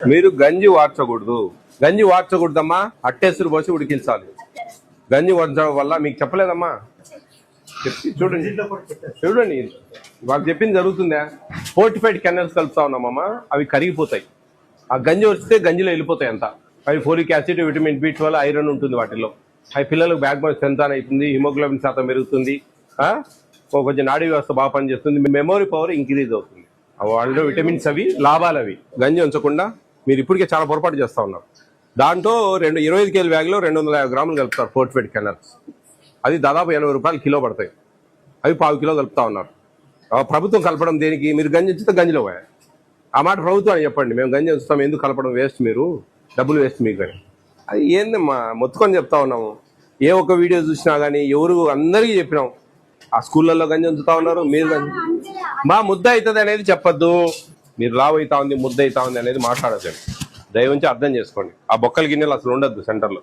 మీరు గంజి వార్చకూడదు. గంజి వార్చకూడదమ్మా, అట్టేసురు పోసి ఉడికించాలి. గంజి వార్చడం వల్ల మీకు చెప్పలేదమ్మా, చూడండి చూడండి వాళ్ళు చెప్పింది జరుగుతుందా. ఫోర్టిఫైడ్ కెనల్స్ కలుపుతా ఉన్నామమ్మా, అవి కరిగిపోతాయి. ఆ గంజి వస్తే గంజిలో వెళ్ళిపోతాయి అంతా. అవి folic acid, vitamin B12, iron ఉంటుంది వాటిలో. అవి పిల్లలకు బ్యాక్ బోన్ స్ట్రెంత్ అవుతుంది, హిమోగ్లోబిన్ శాతం పెరుగుతుంది, కొంచెం నాడీ వ్యవస్థ బాగా పనిచేస్తుంది, మెమొరీ పవర్ ఇంక్రీజ్ అవుతుంది. వాటిలో విటమిన్స్ అవి, లాభాలు అవి. గంజి ఉంచకుండా మీరు ఇప్పటికే చాలా పొరపాటు చేస్తూ ఉన్నారు. దాంట్లో 25 kg బ్యాగ్లో 250 గ్రాములు కలుపుతారు ఫోర్టిఫైడ్ కెనల్స్. అది దాదాపు 80 రూపాయలు కిలో పడతాయి. అవి 1/4 కిలో కలుపుతా ఉన్నారు. ప్రభుత్వం కలపడం దేనికి? మీరు గంజి ఉంచితే గంజిలో పోయా. ఆ మాట ప్రభుత్వాన్ని చెప్పండి, మేము గంజి ఉంచుతాం, ఎందుకు కలపడం వేస్ట్, మీరు డబ్బులు వేస్ట్ మీకు అని. అది ఏందమ్మా మొత్తుకొని చెప్తా ఉన్నాము. ఏ ఒక్క వీడియో చూసినా కానీ ఎవరు అందరికీ చెప్పినాం. ఆ స్కూళ్ళల్లో గంజి ఉంచుతా ఉన్నారు, మీరు గంజి మా ముద్ద అవుతుంది అనేది చెప్పొద్దు. మీరు లావ్ అవుతా ఉంది, ముద్ద అవుతా ఉంది అనేది మాట్లాడద్దండి. దయవుంచి అర్థం చేసుకోండి. ఆ బొక్కల గిన్నెలు అసలు ఉండద్దు సెంటర్లో.